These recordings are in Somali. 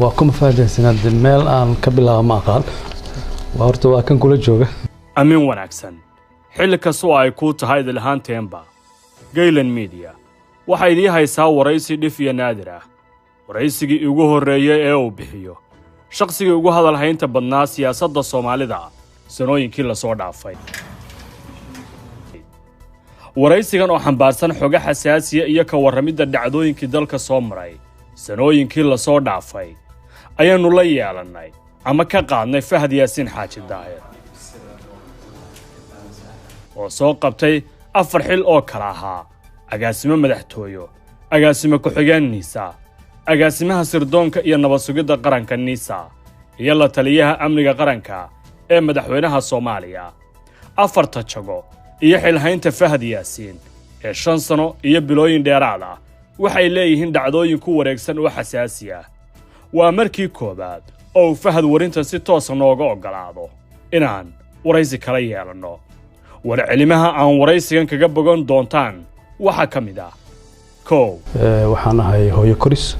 وكم فاجأ سنة المال أن قبل ما قال وأرتوا كان كل جوجة أمين وناكسن حلك سواء يكوت هاي الهان تيمبا جيلن ميديا وحيدي هيسا ورئيسي دفيا نادرة ورئيسي يوجوه الرئيه أو بحيو شخصي يوجوه هذا الحين تبنى سياسة الصومالي دا سنوين كلا صور دافاي waraysigan oo xambaarsan xogo xasaasiya iyo ka warramida dhacdooyinkii dalka soo maray sanooyinkii la soo dhaafay ayaanu la yeelanay ama ka qaadnay Fahad Yaasiin Xaaji Daahir oo soo qabtay 4 xil oo kala ahaa agaasimo madaxtooyo agaasimo ku-xigeen NISA agaasimaha sirdoonka iyo nabad sugidda qaranka NISA iyo la taliyaha amniga qaranka ee madaxweynaha Soomaaliya 4 jago iyo xilhaynta Fahad Yaasiin ee 5 sano iyo bilooyin dheeraad ah waxay leeyihiin dhacdooyin ku wareegsan oo xasaasi ah waa markii koobaad oo Fahad warinta si toos ah nooga ogolaado inaan waraysi kala yeelano warcelimaha aan waraysigan kaga bogan doontaan waxa kamid ah waxaan ahay hooyo koris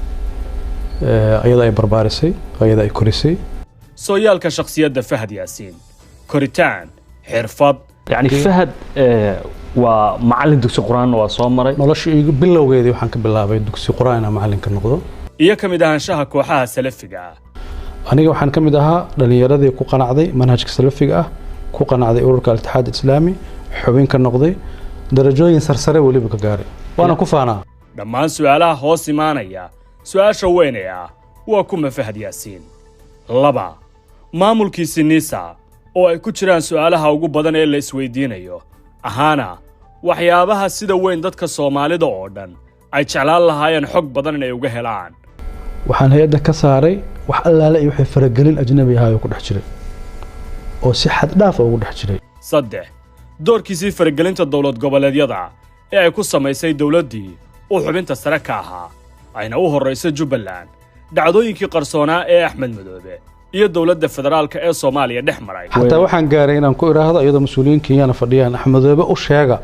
ayada ay barbaarisay ayada ay korisay sooyaalka shakhsiyadda Fahad Yaasiin koritaan xirfad يعني فهد ومعلم دكتور قرآن وصومري nolosha igu bilowgeedii waxaan ka bilaabay dugsi quraan macallinka noqdo iyo kamid ahaanshaha kooxaha salafiga aniga waxaan kamid ahaa dhalinyaradii ku qanacday manhajka salafiga ah ku qanacday ururka al-Ittixaad Islaami xubin ka noqday darajooyin sarsare waliba ka gaaray waana ku faanaa dhammaan su'aalaha hoos imaanaya su'aasha weyn ee waa kuma Fahad Yaasiin 2 maamulkiisa NISA oo ay ku jiraan su'aalaha ugu badan ee la isweydiinayo ahaana waxyaabaha sida weyn dadka Soomaalida oo dhan ay jeclaan lahaayeen xog badan inay uga helaan waxaan hay'adda ka saaray wax allaale iyo wixii faragelin ajnabi ah oo ku dhex jiray oo si xad dhaaf ugu dhex jiray 3 doorkiisii faragelinta dawlad goboleedyada ee ay ku samaysay dawladdii oo xubinta sare ka ahaa ayna u horeysay Jubbaland dhacdooyinkii qarsoonaa ee Axmed Madoobe iyo dawladda federaalka ee Soomaaliya dhexmaray hatta waxaan gaaray inaan ku iraahdo iyadoo mas'uuliyiin Kenya fadhiyaan Axmed Madoobe u sheega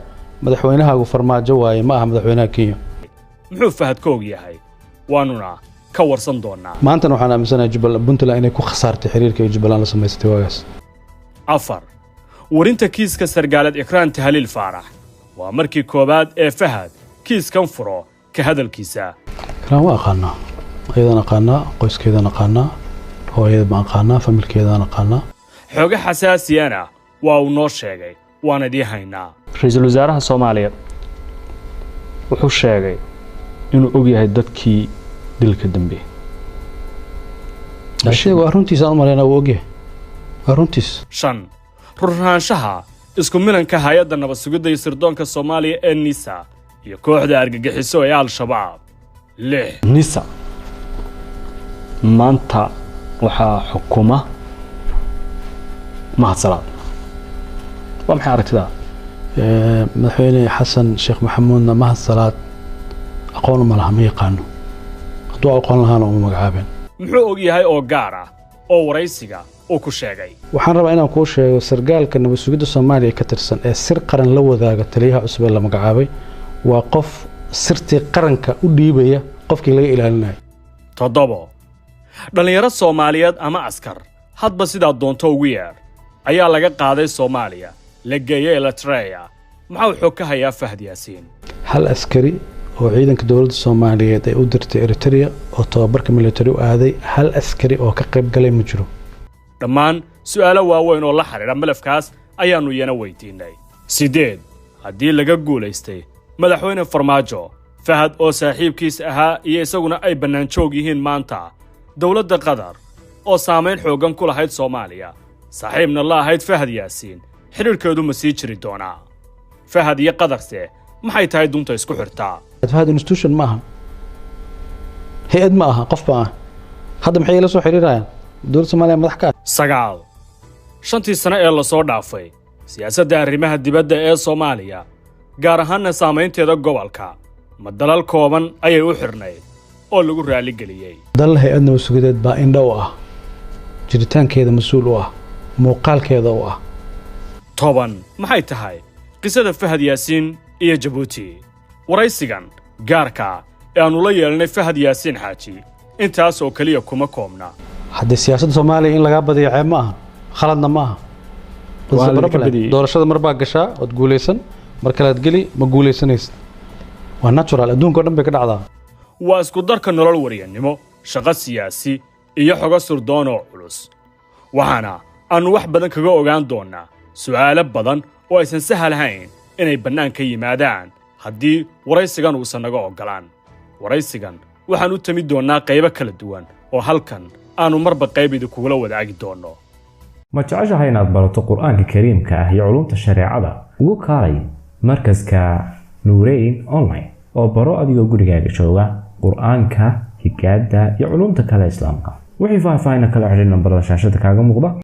madaxweynaha ugu farmaajo waaye ma aha madaxweynaha Kenya muxuu Fahad ka og yahay waanuna ka warsan doonaa maanta waxaan aaminsanahay Jubbaland Puntland inay ku khasaartay xiriirka Jubbaland la samaystay waagaas 4 warinta kiiska sargaalad Ikraan Tahliil Faarax waa markii koobaad ee Fahad kiiskan furo ka hadalkiisa Ikraan waa aqaanaa ayadana aqaanaa qoyskeedana aqaanaa hooyada ma aqaanaa familkeedana aqaanaa xogo xasaasiyana waa uu noo sheegay waan idin haynaa ra'iisul wasaaraha Soomaaliya wuxuu sheegay inuu og yahay dadkii dilka dambe ashii waa runtiisa aan mareena oo ogyahay waa runtiis 5 ruraanshaha isku milanka hay'adda nabad sugidda iyo sirdoonka Soomaaliya ee NISA iyo kooxda argagixiso ee al-Shabaab 6 NISA maanta waxaa xukuma mahadsalaad waa maxay aragtida madaxweyne xasan sheekh maxamuudna mahadsalaad aqoon ma laha ma yaqaano hadduu aqoon lahaana uma magacaabeen muxuu og yahay oo gaar ah oo waraysiga uu ku sheegay waxaan rabaa inaan kuu sheego sargaalka nabad sugidda Soomaaliya ka tirsan ee sir qaran la wadaaga taliyaha cusub ee la magacaabay waa qof sirtii qaranka u dhiibaya qofkii laga ilaalinay 7 dhalinyaro Soomaaliyeed ama askar hadba sidaa doonto ugu yeer ayaa laga qaaday Soomaaliya la geeyay Eritrea maxaa xog ka hayaa Fahad Yaasiin hal askari oo ciidanka dawladda Soomaaliyeed ay u dirtay Eritrea oo tababarka military u aaday hal askari oo ka qayb galay ma jiro dhammaan su'aalo waaweyn oo la xiriira malafkaas ayaanu yana weydiinay 8 haddii laga guuleystay madaxweyne Farmaajo Fahad oo saaxiibkiis ahaa iyo isaguna ay bannaan joog yihiin maanta dawladda Qatar oo saameyn xoogan ku lahayd Soomaaliya saaxiibna la ahayd Fahad Yaasiin xiriirkoodu ma sii jiri doonaa Fahad iyo Qatarse maxay tahay dunta isku xirtaa Fahad institution ma aha hay'ad ma aha qof baa hadda maxay la soo xiriirayaan dawladda Soomaaliya madax ka 9 shantii sano ee la soo dhaafay siyaasadda arrimaha dibadda ee Soomaaliya gaar ahaan saameynteeda gobolka ma dalal kooban ayay u xirnayd oo lagu raali galiyay dal hay'adna masuuliyadeed baa indhow ah jiritaankeeda mas'uul u ah muuqaalkeeda u ah 10 maxay tahay qisada Fahad Yaasiin iyo Djibouti waraysigan gaarka ee aanu la yeelanay Fahad Yaasiin Xaaji intaas oo keliya kuma koobna haddii siyaasadda soomaaliya in lagaa badiyo ceeb ma aha khaladna ma aha doorashada mar baa gashaa waad guulaysan mar kalead geli ma guulaysanaysid waa natural adduunka o dhan bay ka dhacdaa waa isku darka nolol waryannimo shaqo siyaasi iyo xogo surdoon oo culus waxaana aannu wax badan kaga ogaan doonnaa su'aalo badan oo aysan sahlahayn inay bannaan ka yimaadaan haddii waraysigan uusan naga oggolaan waraysigan waxaan u tami doonnaa qaybo kala duwan oo halkan aannu marba qayb idinkugula wadaagi doonno ma jeceshahay inaad barato qur'aanka kariimka ah iyo culumta shareecada ugu kaalay markaska nuureyn online oo baro adigoo gurigaaga jooga qur'aanka higaada iyo culumta kale islaamka wixii faahfaahin kala xiriir nambarada shaashada kaaga muuqda